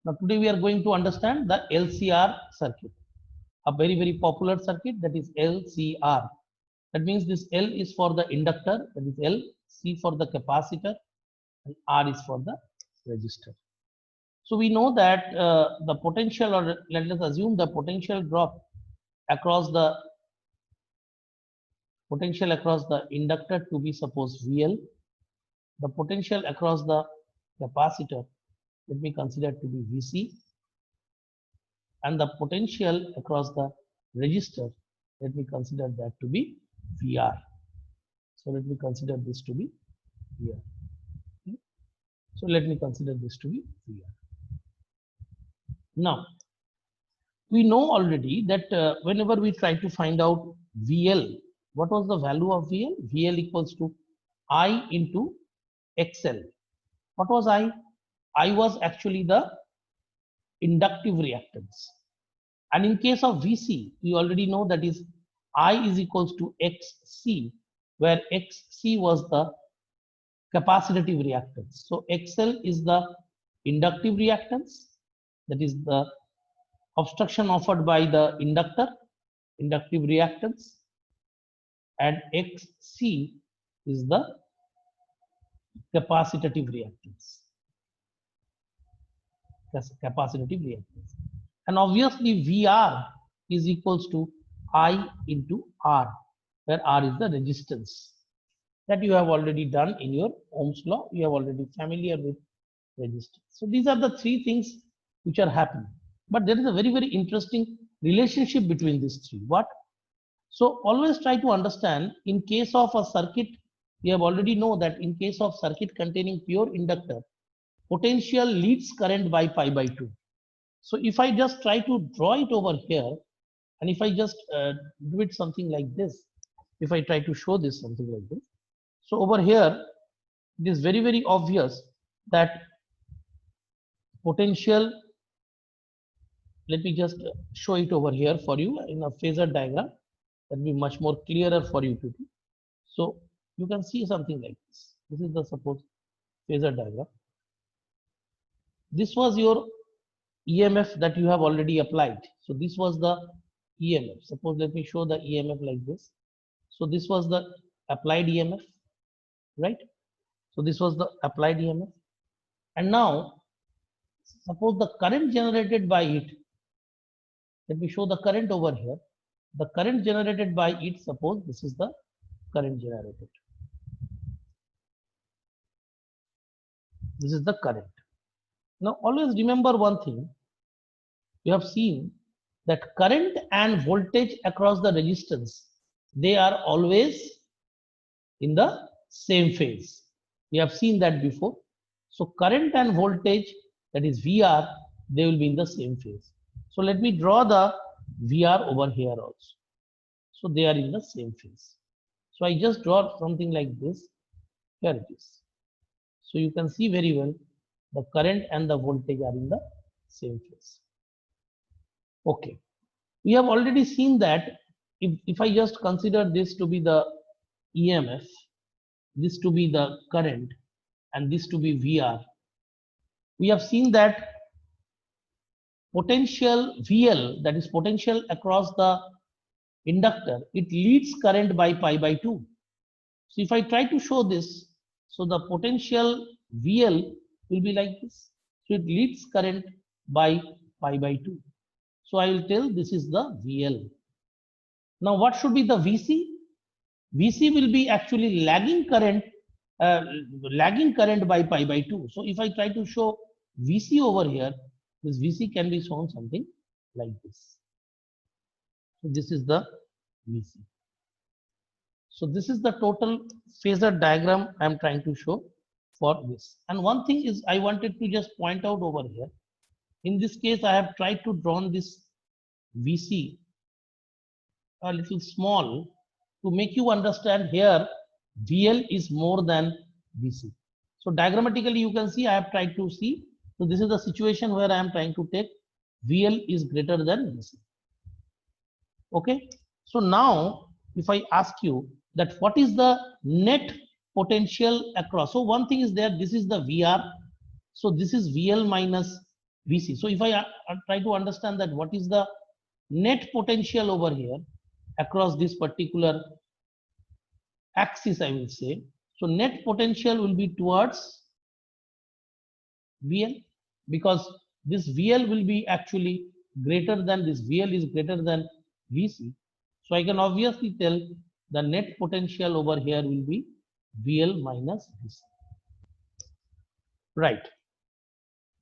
Now today we are going to understand the LCR circuit, a very popular circuit, that is LCR. That means this L is for the inductor, that is L, C for the capacitor, and R is for the resistor. So we know that the potential, or let us assume the potential drop across the inductor to be suppose VL, the potential across the capacitor, let me consider to be VC, and the potential across the resistor, let me consider that to be VR. So let me consider this to be VR. Okay. So let me consider this to be VR. Now, we know already that whenever we try to find out VL, what was the value of VL? VL equals to I into XL. What was I? I was actually the inductive reactance. And in case of VC, we already know that is I is equals to XC, where XC was the capacitive reactance. So XL is the inductive reactance, that is the obstruction offered by the inductor, inductive reactance, and XC is the capacitive reactance. Capacitive reactance. And obviously VR is equals to I into R, where R is the resistance. That you have already done in your Ohm's law. You are already familiar with resistance. So these are the three things which are happening. But there is a very interesting relationship between these three. What? So always try to understand, in case of a circuit, we have already know that in case of circuit containing pure inductor, potential leads current by pi by 2. So if I just try to draw it over here, and if I just do it something like this, if I try to show this something like this, so over here, it is very obvious that potential, let me just show it over here for you in a phasor diagram, that will be much more clearer for you to do. So you can see something like this. This is the suppose phasor diagram. This was your EMF that you have already applied. So this was the EMF. Suppose let me show the EMF like this. So this was the applied EMF, right? So this was the applied EMF. And now suppose the current generated by it, let me show the current over here. The current generated by it, suppose this is the current generated. This is the current. Now always remember one thing. You have seen that current and voltage across the resistance, they are always in the same phase. We have seen that before. So current and voltage, that is VR, they will be in the same phase. So let me draw the VR over here also. So they are in the same phase. So I just draw something like this. Here it is. So you can see very well the current and the voltage are in the same phase. Okay. We have already seen that if I just consider this to be the EMF, this to be the current, and this to be VR, we have seen that potential VL, that is potential across the inductor, it leads current by pi by 2. So if I try to show this, so the potential VL will be like this. So it leads current by pi by 2. So I will tell this is the VL. Now what should be the VC? VC will be actually lagging current by pi by 2. So if I try to show VC over here, this VC can be shown something like this. So this is the VC. So this is the total phasor diagram I am trying to show for this. And one thing is I wanted to just point out over here. In this case, I have tried to draw this VC a little small to make you understand here VL is more than VC. So diagrammatically you can see I have tried to see. So this is the situation where I am trying to take VL is greater than VC. Okay. So now if I ask you that what is the net potential across. So one thing is there, this is the VR. So this is VL minus VC. So if I try to understand that what is the net potential over here across this particular axis, I will say. So net potential will be towards VL, because this VL will be actually greater than this VL is greater than VC. So I can obviously tell the net potential over here will be VL minus VC. Right.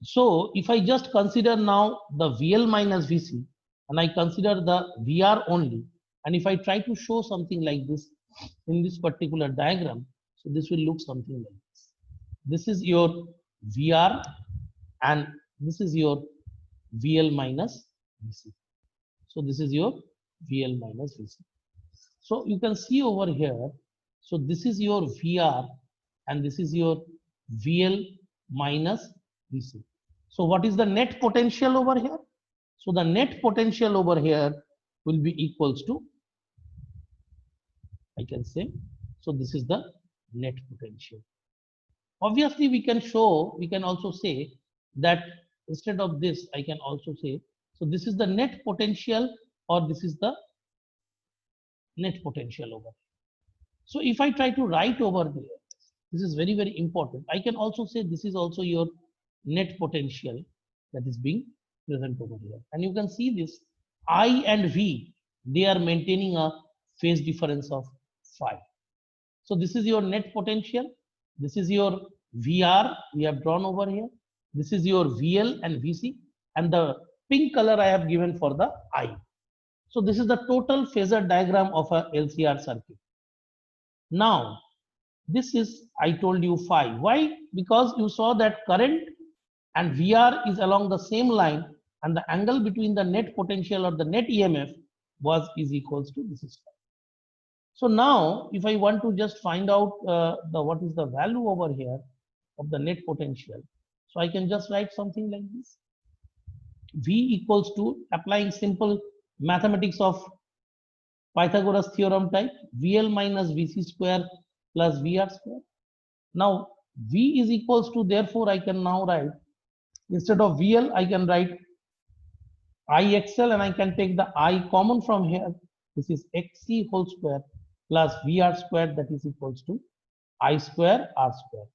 So if I just consider now the VL minus VC and I consider the VR only, and if I try to show something like this in this particular diagram, so this will look something like this. This is your VR and this is your VL minus VC. So this is your VL minus VC. So you can see over here, so this is your VR and this is your VL minus VC. So what is the net potential over here? So the net potential over here will be equals to, I can say, so this is the net potential. Obviously we can also say that instead of this, I can also say, so this is the net potential or this is the net potential over here. So if I try to write over there, this is very, very important. I can also say this is also your net potential that is being present over here. And you can see this I and V, they are maintaining a phase difference of phi. So this is your net potential. This is your VR we have drawn over here. This is your VL and VC, and the pink color I have given for the I. So this is the total phasor diagram of a LCR circuit. Now, this is, I told you phi. Why? Because you saw that current and VR is along the same line, and the angle between the net potential or the net EMF is equals to this is phi. So now, if I want to just find out what is the value over here of the net potential, so I can just write something like this. V equals to, applying simple mathematics of Pythagoras theorem type, VL minus VC square plus VR square. Now V is equals to, therefore I can now write, instead of VL I can write IXL, and I can take the I common from here. This is XC whole square plus VR square, that is equals to I square R square.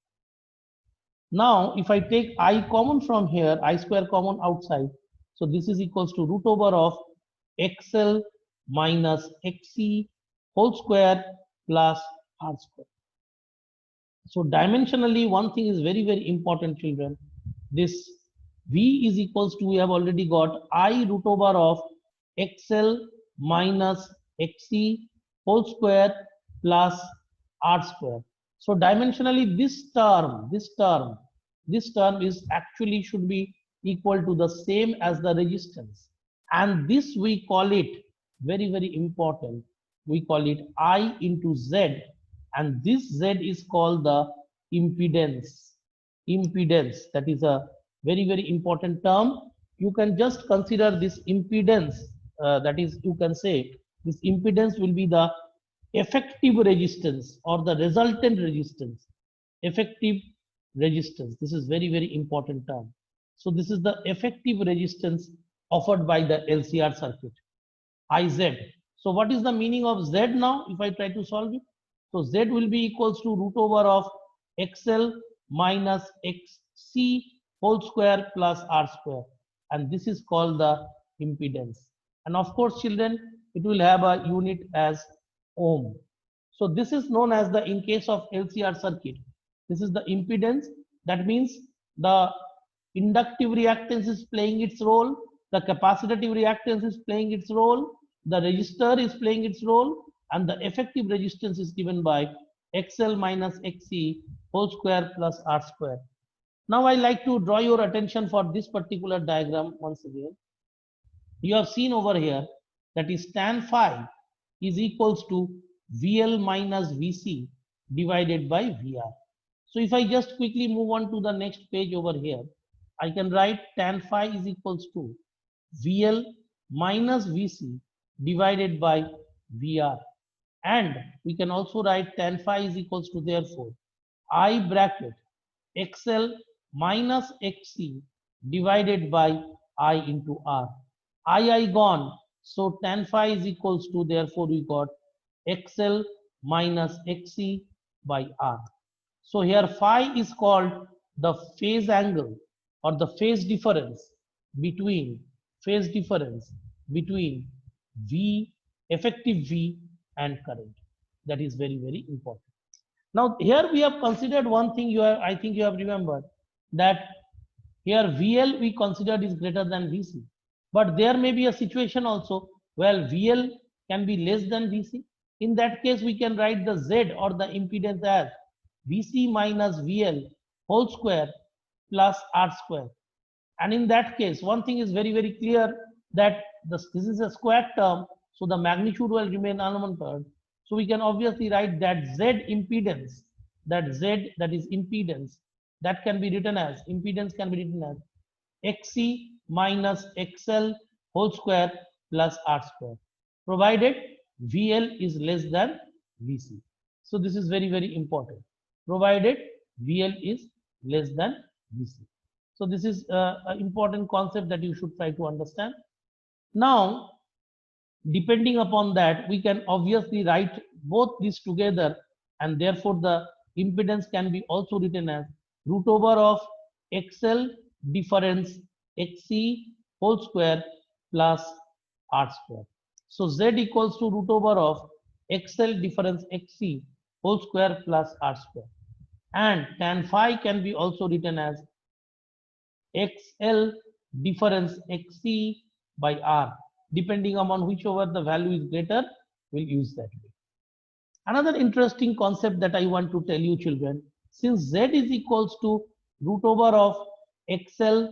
Now if I take I common from here, I square common outside, so this is equals to root over of XL minus XC whole square plus R square. So dimensionally, one thing is very, very important, children. This V is equals to, we have already got I root over of XL minus XC whole square plus R square. So dimensionally, this term is actually should be equal to the same as the resistance. And this we call it, very, very important, we call it I into Z, and this Z is called the impedance. That is a very, very important term. You can just consider this impedance, that is, you can say this impedance will be the effective resistance or the resultant resistance. Effective resistance, this is very, very important term. So this is the effective resistance offered by the LCR circuit, IZ. So what is the meaning of Z now if I try to solve it? So Z will be equals to root over of XL minus XC whole square plus R square, and this is called the impedance. And of course, children, it will have a unit as ohm. So this is known as the, in case of LCR circuit, this is the impedance. That means the inductive reactance is playing its role, the capacitive reactance is playing its role, the resistor is playing its role, and the effective resistance is given by XL minus XC whole square plus R square. Now I like to draw your attention for this particular diagram once again. You have seen over here that is tan phi is equals to VL minus VC divided by VR. So if I just quickly move on to the next page over here, I can write tan phi is equals to VL minus VC divided by VR. And we can also write tan phi is equals to, therefore, I bracket XL minus XC divided by I into R. I gone. So tan phi is equals to, therefore we got XL minus XC by R. So here phi is called the phase angle or the between phase difference between V, effective V and current. That is very, very important. Now here we have considered one thing I think you have remembered that here VL we considered is greater than VC. But there may be a situation also where VL can be less than VC. In that case, we can write the Z or the impedance as VC minus VL whole square plus R square. And in that case, one thing is very, very clear that this is a square term, so the magnitude will remain unaltered. So we can obviously write that Z impedance, that is impedance, that can be written as impedance can be written as XC minus XL whole square plus R square, provided VL is less than VC. So this is very, very important, provided VL is less than VC. So this is an important concept that you should try to understand. Now, depending upon that, we can obviously write both these together, and therefore the impedance can be also written as root over of XL difference XC whole square plus R square. So Z equals to root over of XL difference XC whole square plus R square. And tan phi can be also written as XL difference XC by R. Depending upon whichever the value is greater, we'll use that way. Another interesting concept that I want to tell you, children, since Z is equals to root over of XL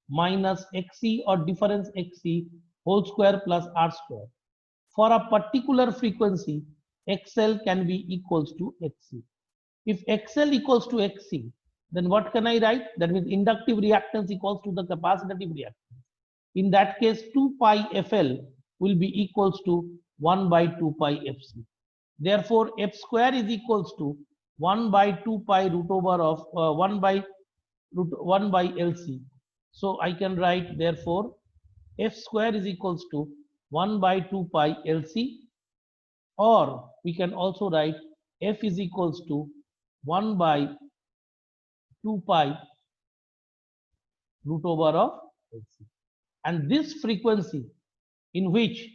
minus XC or difference XC whole square plus R square, for a particular frequency, XL can be equals to XC. If XL equals to XC, then what can I write? That means inductive reactance equals to the capacitive reactance. In that case, 2 pi FL will be equals to 1 by 2 pi FC. Therefore, F square is equals to 1 by 2 pi root over of 1 by LC. So I can write, therefore, F square is equals to 1 by 2 pi LC, or we can also write F is equals to 1 by 2 pi root over of LC. And this frequency in which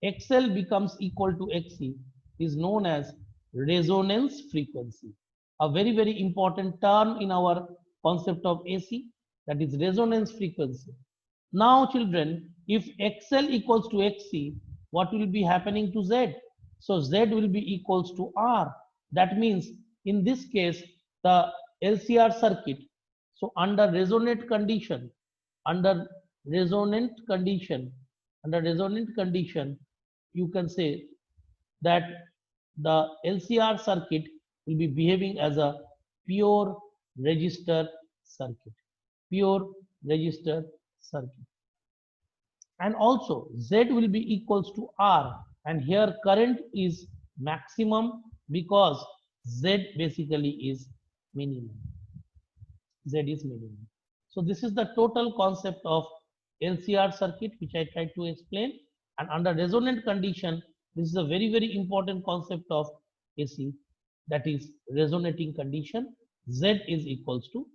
XL becomes equal to XC is known as resonance frequency. A very, very important term in our concept of AC, that is resonance frequency. Now, children, if XL equals to XC, what will be happening to Z? So Z will be equals to R. That means in this case, the LCR circuit, so under resonant condition, you can say that the LCR circuit will be behaving as a pure resistor circuit. Pure resistor circuit. And also Z will be equals to R, and here current is maximum because Z basically is minimum. Z is minimum. So this is the total concept of LCR circuit which I tried to explain, and under resonant condition, this is a very, very important concept of AC, that is resonating condition. Z is equals to